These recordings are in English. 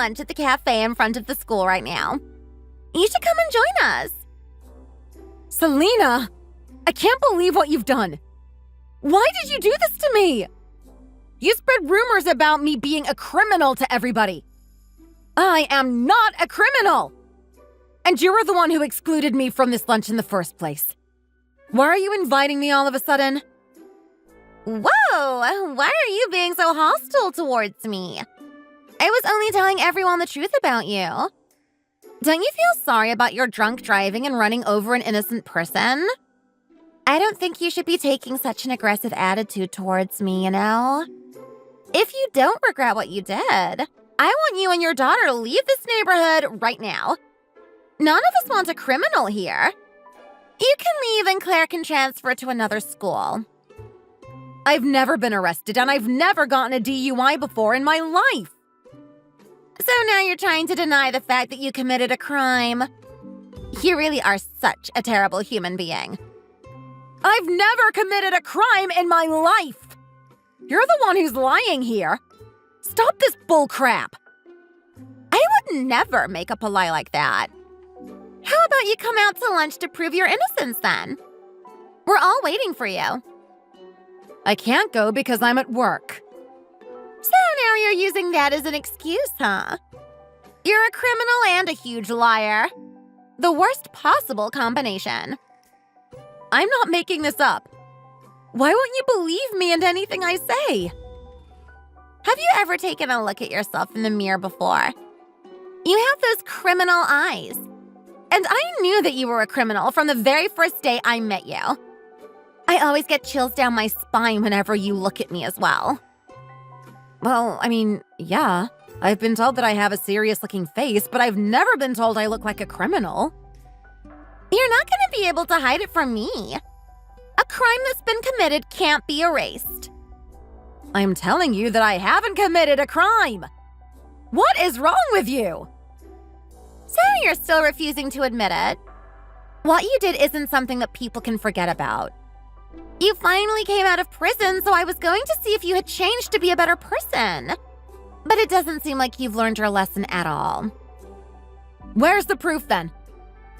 lunch at the cafe in front of the school right now. You should come and join us. Selena, I can't believe what you've done. Why did you do this to me? You spread rumors about me being a criminal to everybody. I am not a criminal. And you were the one who excluded me from this lunch in the first place. Why are you inviting me all of a sudden? Whoa, why are you being so hostile towards me? I was only telling everyone the truth about you. Don't you feel sorry about your drunk driving and running over an innocent person? I don't think you should be taking such an aggressive attitude towards me, you know? If you don't regret what you did, I want you and your daughter to leave this neighborhood right now. None of us want a criminal here. You can leave and Claire can transfer to another school. I've never been arrested and I've never gotten a DUI before in my life. So now you're trying to deny the fact that you committed a crime. You really are such a terrible human being. I've never committed a crime in my life. You're the one who's lying here. Stop this bull crap. I would never make up a lie like that. How about you come out to lunch to prove your innocence then? We're all waiting for you. I can't go because I'm at work. So now you're using that as an excuse, huh? You're a criminal and a huge liar. The worst possible combination. I'm not making this up. Why won't you believe me and anything I say? Have you ever taken a look at yourself in the mirror before? You have those criminal eyes. And I knew that you were a criminal from the very first day I met you. I always get chills down my spine whenever you look at me as well. Well, I mean, yeah. I've been told that I have a serious-looking face, but I've never been told I look like a criminal. You're not going to be able to hide it from me. A crime that's been committed can't be erased. I'm telling you that I haven't committed a crime. What is wrong with you? So you're still refusing to admit it? What you did isn't something that people can forget about. You finally came out of prison, so I was going to see if you had changed to be a better person. But it doesn't seem like you've learned your lesson at all. Where's the proof then?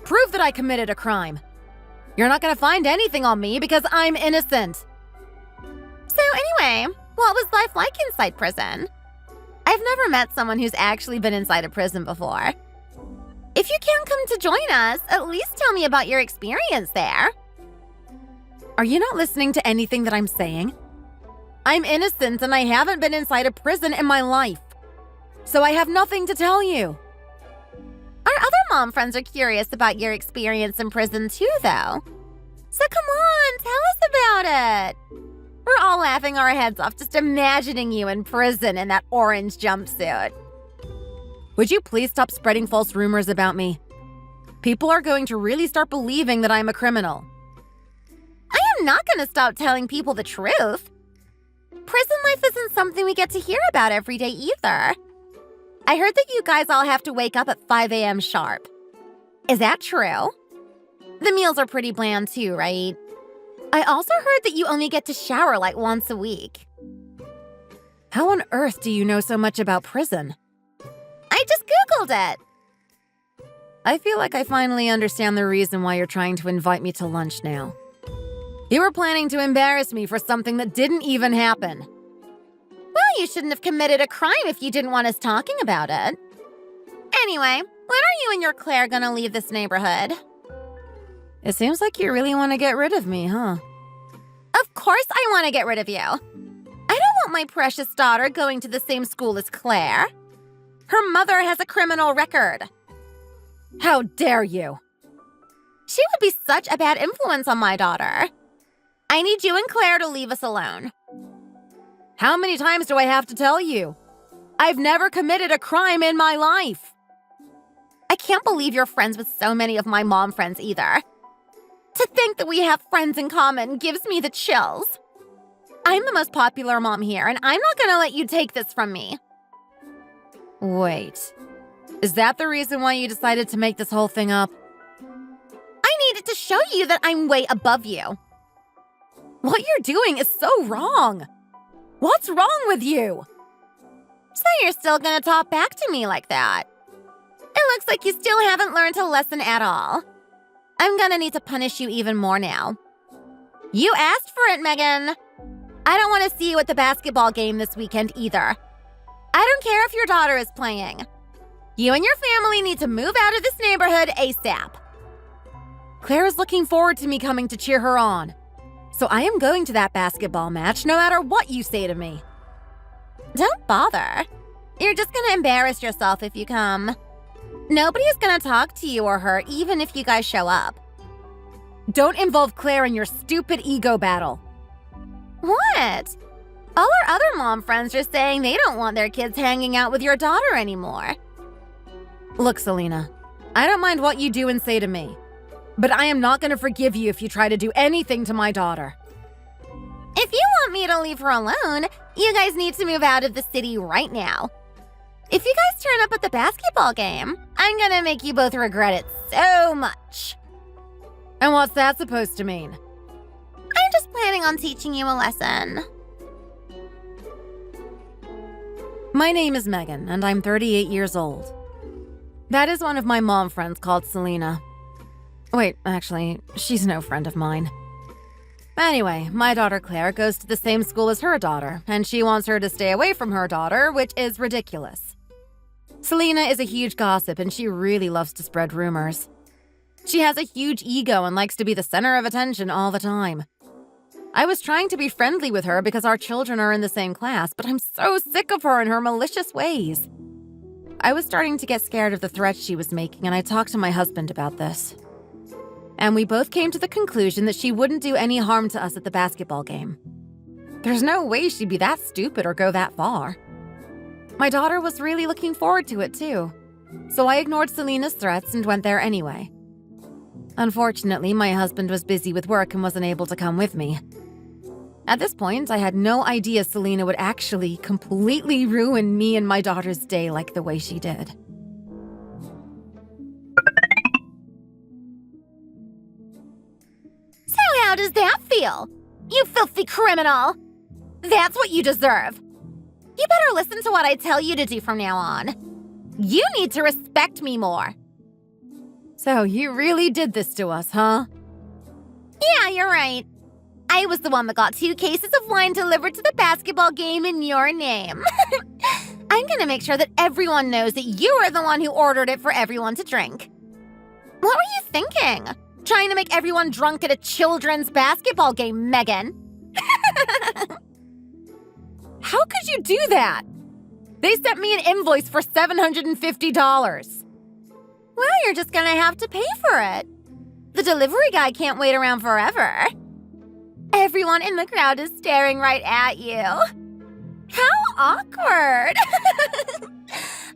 Prove that I committed a crime. You're not going to find anything on me because I'm innocent. So anyway, what was life like inside prison? I've never met someone who's actually been inside a prison before. If you can't come to join us, at least tell me about your experience there. Are you not listening to anything that I'm saying? I'm innocent and I haven't been inside a prison in my life. So I have nothing to tell you. Our other mom friends are curious about your experience in prison too, though. So come on, tell us about it. We're all laughing our heads off just imagining you in prison in that orange jumpsuit. Would you please stop spreading false rumors about me? People are going to really start believing that I'm a criminal. I am not going to stop telling people the truth. Prison life isn't something we get to hear about every day either. I heard that you guys all have to wake up at 5 a.m. sharp. Is that true? The meals are pretty bland too, right? I also heard that you only get to shower like once a week. How on earth do you know so much about prison? I just Googled it. I feel like I finally understand the reason why you're trying to invite me to lunch now. You were planning to embarrass me for something that didn't even happen. Well, you shouldn't have committed a crime if you didn't want us talking about it. Anyway, when are you and your Claire gonna leave this neighborhood? It seems like you really want to get rid of me, huh? Of course I want to get rid of you. I don't want my precious daughter going to the same school as Claire. Her mother has a criminal record. How dare you? She would be such a bad influence on my daughter. I need you and Claire to leave us alone. How many times do I have to tell you? I've never committed a crime in my life. I can't believe you're friends with so many of my mom friends either. To think that we have friends in common gives me the chills. I'm the most popular mom here, and I'm not gonna let you take this from me. Wait, is that the reason why you decided to make this whole thing up? I needed to show you that I'm way above you. What you're doing is so wrong. What's wrong with you? So you're still gonna talk back to me like that? It looks like you still haven't learned a lesson at all. I'm gonna need to punish you even more now. You asked for it, Megan. I don't want to see you at the basketball game this weekend either. I don't care if your daughter is playing. You and your family need to move out of this neighborhood ASAP. Claire is looking forward to me coming to cheer her on. So I am going to that basketball match no matter what you say to me. Don't bother. You're just gonna embarrass yourself if you come. Nobody's gonna talk to you or her even if you guys show up. Don't involve Claire in your stupid ego battle. What? All our other mom friends are saying they don't want their kids hanging out with your daughter anymore. Look, Selena, I don't mind what you do and say to me, but I am not going to forgive you if you try to do anything to my daughter. If you want me to leave her alone, you guys need to move out of the city right now. If you guys turn up at the basketball game, I'm gonna make you both regret it so much. And what's that supposed to mean? I'm just planning on teaching you a lesson. My name is Megan, and I'm 38 years old. That is one of my mom friends called Selena. Wait, actually, she's no friend of mine. Anyway, my daughter Claire goes to the same school as her daughter, and she wants her to stay away from her daughter, which is ridiculous. Selena is a huge gossip, and she really loves to spread rumors. She has a huge ego and likes to be the center of attention all the time. I was trying to be friendly with her because our children are in the same class, but I'm so sick of her and her malicious ways. I was starting to get scared of the threats she was making, and I talked to my husband about this. And we both came to the conclusion that she wouldn't do any harm to us at the basketball game. There's no way she'd be that stupid or go that far. My daughter was really looking forward to it too, so I ignored Selena's threats and went there anyway. Unfortunately, my husband was busy with work and wasn't able to come with me. At this point, I had no idea Selena would actually completely ruin me and my daughter's day like the way she did. So how does that feel? You filthy criminal! That's what you deserve. You better listen to what I tell you to do from now on. You need to respect me more. So you really did this to us, huh? Yeah, you're right. I was the one that got 2 cases of wine delivered to the basketball game in your name. I'm gonna make sure that everyone knows that you are the one who ordered it for everyone to drink. What were you thinking? Trying to make everyone drunk at a children's basketball game, Megan? How could you do that? They sent me an invoice for $750. Well, you're just gonna have to pay for it. The delivery guy can't wait around forever. Everyone in the crowd is staring right at you. How awkward.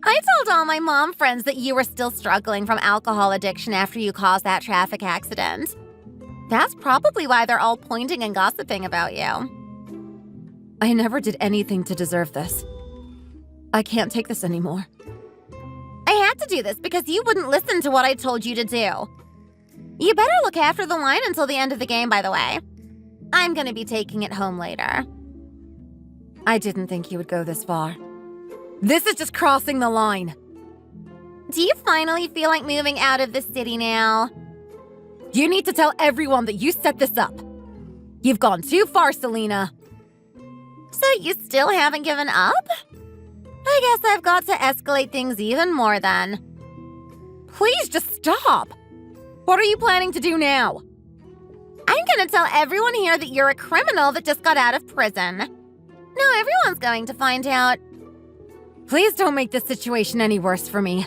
I told all my mom friends that you were still struggling from alcohol addiction after you caused that traffic accident. That's probably why they're all pointing and gossiping about you. I never did anything to deserve this. I can't take this anymore. I had to do this because you wouldn't listen to what I told you to do. You better look after the wine until the end of the game, by the way. I'm gonna be taking it home later. I didn't think you would go this far. This is just crossing the line. Do you finally feel like moving out of the city now? You need to tell everyone that you set this up. You've gone too far, Selena. So you still haven't given up? I guess I've got to escalate things even more then. Please just stop. What are you planning to do now? I'm gonna tell everyone here that you're a criminal that just got out of prison. Now everyone's going to find out. Please don't make this situation any worse for me.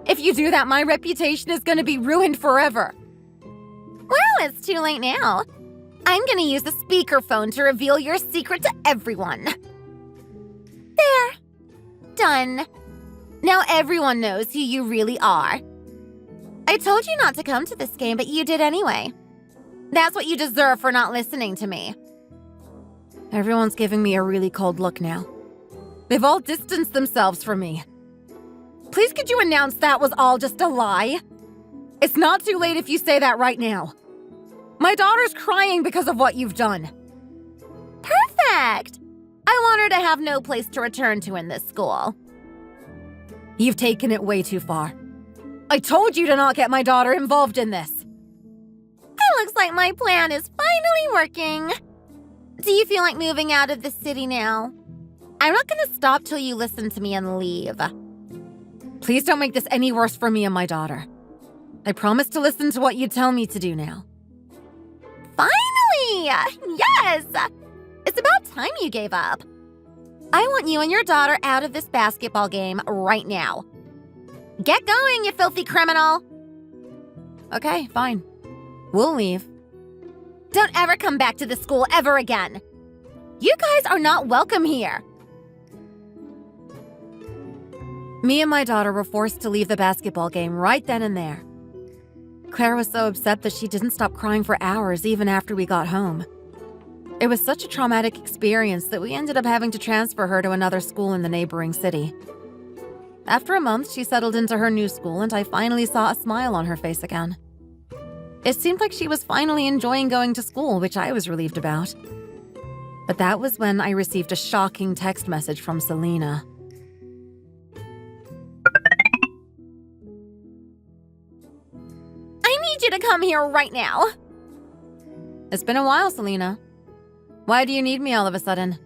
If you do that, my reputation is gonna be ruined forever. Well, it's too late now. I'm gonna use the speakerphone to reveal your secret to everyone. There. Done. Now everyone knows who you really are. I told you not to come to this game, but you did anyway. That's what you deserve for not listening to me. Everyone's giving me a really cold look now. They've all distanced themselves from me. Please could you announce that was all just a lie? It's not too late if you say that right now. My daughter's crying because of what you've done. Perfect! I I want her to have no place to return to in this school. You've taken it way too far. I told you to not get my daughter involved in this. It looks like my plan is finally working. Do you feel like moving out of the city now? I'm not going to stop till you listen to me and leave. Please don't make this any worse for me and my daughter. I promise to listen to what you tell me to do now. Finally! Yes! It's about time you gave up. I want you and your daughter out of this basketball game right now. Get going, you filthy criminal! Okay, fine. We'll leave. Don't ever come back to the school ever again. You guys are not welcome here. Me and my daughter were forced to leave the basketball game right then and there. Claire was so upset that she didn't stop crying for hours even after we got home. It was such a traumatic experience that we ended up having to transfer her to another school in the neighboring city. After a month, she settled into her new school and I finally saw a smile on her face again. It seemed like she was finally enjoying going to school, which I was relieved about. But that was when I received a shocking text message from Selena. I need you to come here right now. It's been a while, Selena. Why do you need me all of a sudden?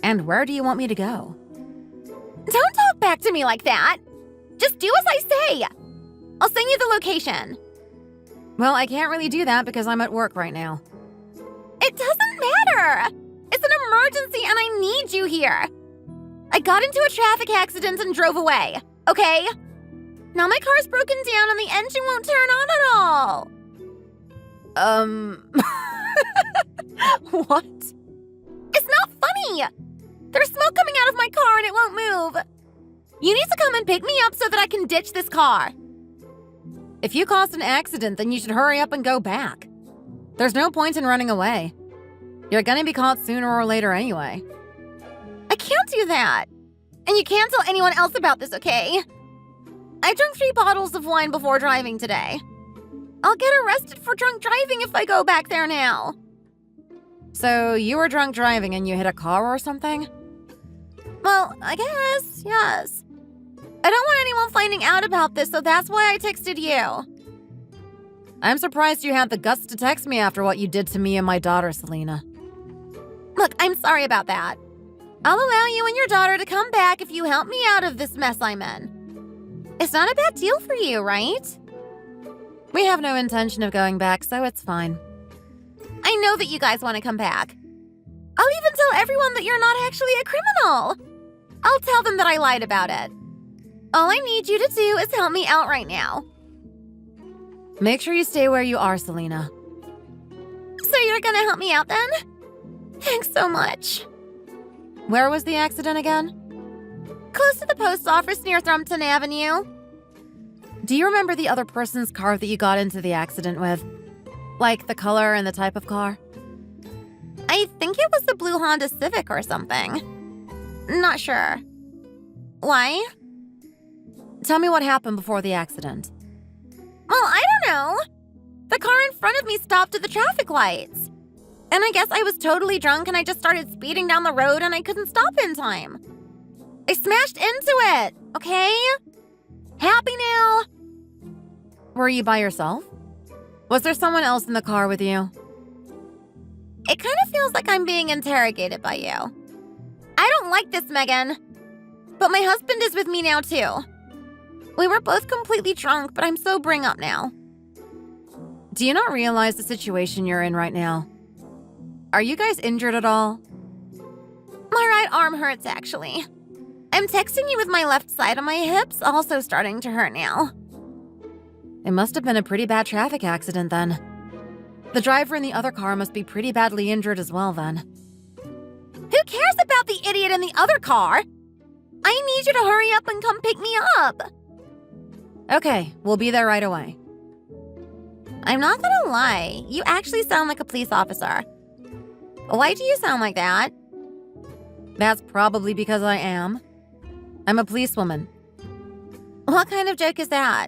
And where do you want me to go? Don't talk back to me like that. Just do as I say. I'll send you the location. Well, I can't really do that because I'm at work right now. It doesn't matter. It's an emergency and I need you here. I got into a traffic accident and drove away, okay? Now my car's broken down and the engine won't turn on at all. What? It's not funny. There's smoke coming out of my car and it won't move. You need to come and pick me up so that I can ditch this car. If you caused an accident, then you should hurry up and go back. There's no point in running away. You're gonna be caught sooner or later anyway. I can't do that. And you can't tell anyone else about this, okay? I drank 3 bottles of wine before driving today. I'll get arrested for drunk driving if I go back there now. So you were drunk driving and you hit a car or something? Well, I guess, yes. I don't want anyone finding out about this, so that's why I texted you. I'm surprised you had the guts to text me after what you did to me and my daughter, Selena. Look, I'm sorry about that. I'll allow you and your daughter to come back if you help me out of this mess I'm in. It's not a bad deal for you, right? We have no intention of going back, so it's fine. I know that you guys want to come back. I'll even tell everyone that you're not actually a criminal. I'll tell them that I lied about it. All I need you to do is help me out right now. Make sure you stay where you are, Selena. So you're gonna help me out then? Thanks so much. Where was the accident again? Close to the post office near Thrumpton Avenue. Do you remember the other person's car that you got into the accident with? Like the color and the type of car? I think it was the blue Honda Civic or something. Not sure. Why? Tell me what happened before the accident. Well, I don't know. The car in front of me stopped at the traffic lights. And I guess I was totally drunk and I just started speeding down the road and I couldn't stop in time. I smashed into it, okay? Happy now? Were you by yourself? Was there someone else in the car with you? It kind of feels like I'm being interrogated by you. I don't like this, Megan. But my husband is with me now, too. We were both completely drunk, but I'm sobering up now. Do you not realize the situation you're in right now? Are you guys injured at all? My right arm hurts, actually. I'm texting you with my left side and my hip's also starting to hurt now. It must have been a pretty bad traffic accident then. The driver in the other car must be pretty badly injured as well then. Who cares about the idiot in the other car? I need you to hurry up and come pick me up. Okay, we'll be there right away. I'm not gonna lie, you actually sound like a police officer. Why do you sound like that? That's probably because I am. I'm a policewoman. What kind of joke is that?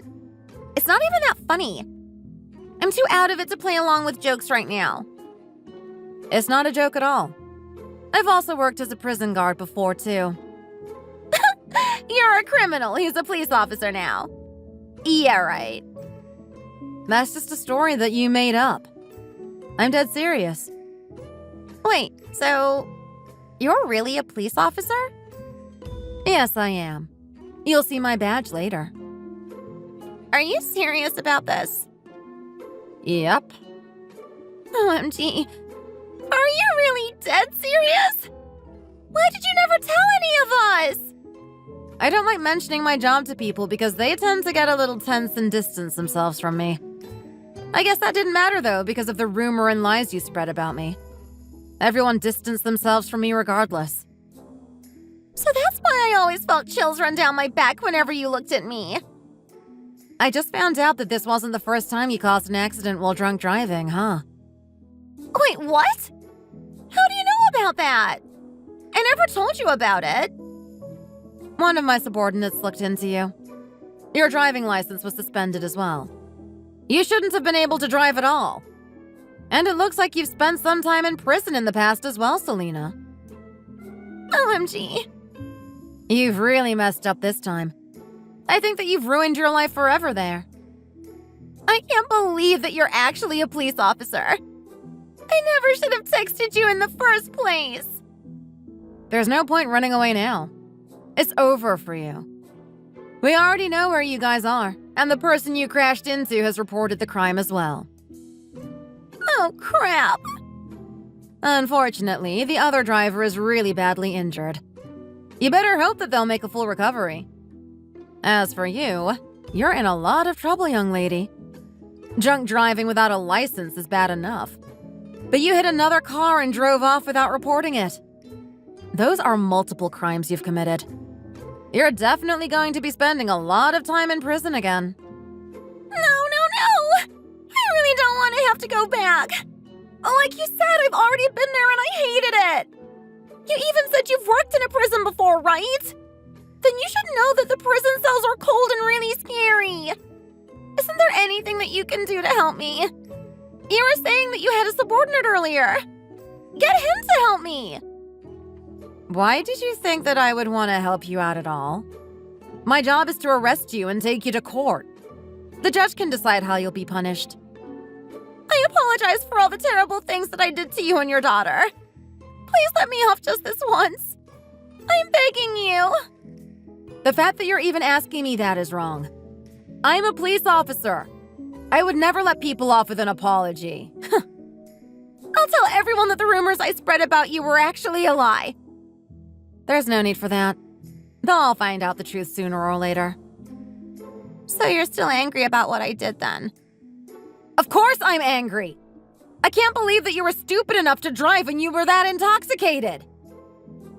It's not even that funny. I'm too out of it to play along with jokes right now. It's not a joke at all. I've also worked as a prison guard before, too. You're a criminal who's a police officer now. Yeah, right. That's just a story that you made up. I'm dead serious. Wait, so you're really a police officer? Yes, I am. You'll see my badge later. Are you serious about this? Yep. OMG. Are you really dead serious? Why did you never tell any of us? I don't like mentioning my job to people because they tend to get a little tense and distance themselves from me. I guess that didn't matter though because of the rumor and lies you spread about me. Everyone distanced themselves from me regardless. So that's why I always felt chills run down my back whenever you looked at me. I just found out that this wasn't the first time you caused an accident while drunk driving, huh? Wait, what? How do you know about that? I never told you about it. One of my subordinates looked into you. Your driving license was suspended as well. You shouldn't have been able to drive at all. And it looks like you've spent some time in prison in the past as well, Selena. OMG. You've really messed up this time. I think that you've ruined your life forever there. I can't believe that you're actually a police officer. I never should have texted you in the first place. There's no point running away now. It's over for you. We already know where you guys are, and the person you crashed into has reported the crime as well. Oh, crap. Unfortunately, the other driver is really badly injured. You better hope that they'll make a full recovery. As for you, you're in a lot of trouble, young lady. Drunk driving without a license is bad enough. But you hit another car and drove off without reporting it. Those are multiple crimes you've committed. You're definitely going to be spending a lot of time in prison again. No. I really don't want to have to go back. Like you said, I've already been there and I hated it. You even said you've worked in a prison before, right? Then you should know that the prison cells are cold and really scary. Isn't there anything that you can do to help me? You were saying that you had a subordinate earlier. Get him to help me. Why did you think that I would want to help you out at all? My job is to arrest you and take you to court. The judge can decide how you'll be punished. I apologize for all the terrible things that I did to you and your daughter. Please let me off just this once. I'm begging you. The fact that you're even asking me that is wrong. I'm a police officer. I would never let people off with an apology. I'll tell everyone that the rumors I spread about you were actually a lie. There's no need for that. They'll all find out the truth sooner or later. So you're still angry about what I did then? Of course I'm angry. I can't believe that you were stupid enough to drive when you were that intoxicated.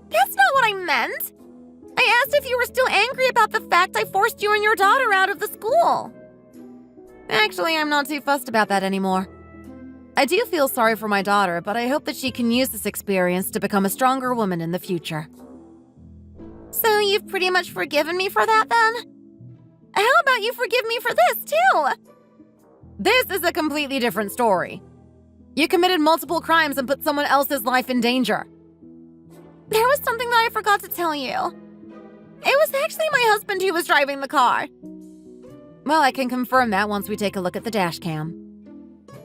That's not what I meant. I asked if you were still angry about the fact I forced you and your daughter out of the school. Actually, I'm not too fussed about that anymore. I do feel sorry for my daughter, but I hope that she can use this experience to become a stronger woman in the future. So you've pretty much forgiven me for that then? How about you forgive me for this too? This is a completely different story. You committed multiple crimes and put someone else's life in danger. There was something that I forgot to tell you. It was actually my husband who was driving the car. Well, I can confirm that once we take a look at the dash cam.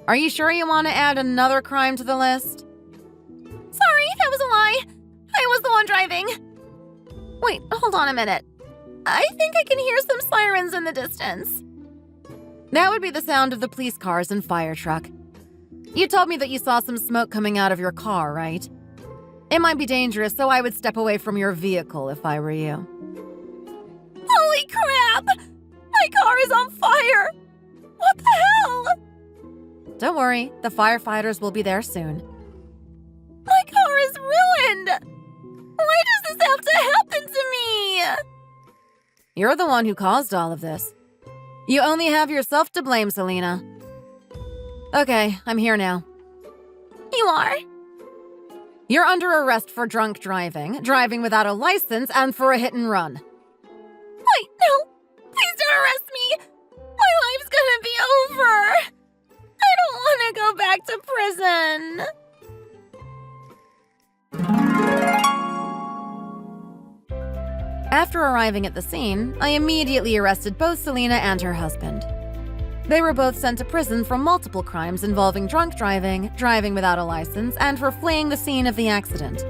Are you sure you want to add another crime to the list? Sorry, that was a lie. I was the one driving. Wait, hold on a minute. I think I can hear some sirens in the distance. That would be the sound of the police cars and fire truck. You told me that you saw some smoke coming out of your car, right? It might be dangerous, so I would step away from your vehicle if I were you. Holy crap! My car is on fire! What the hell? Don't worry, the firefighters will be there soon. My car is ruined! Why does this have to happen to me? You're the one who caused all of this. You only have yourself to blame, Selena. Okay, I'm here now. You are? You're under arrest for drunk driving, driving without a license, and for a hit and run. Wait, no! Please don't arrest me! My life's gonna be over! I don't want to go back to prison! After arriving at the scene, I immediately arrested both Selena and her husband. They were both sent to prison for multiple crimes involving drunk driving, driving without a license, and for fleeing the scene of the accident.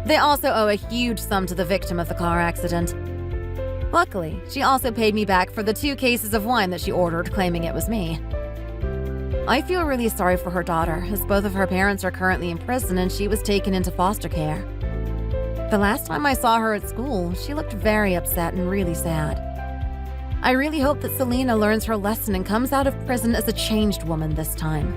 They also owe a huge sum to the victim of the car accident. Luckily, she also paid me back for the 2 cases of wine that she ordered, claiming it was me. I feel really sorry for her daughter, as both of her parents are currently in prison and she was taken into foster care. The last time I saw her at school, she looked very upset and really sad. I really hope that Selena learns her lesson and comes out of prison as a changed woman this time.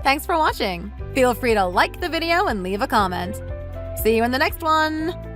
Thanks for watching. Feel free to like the video and leave a comment. See you in the next one!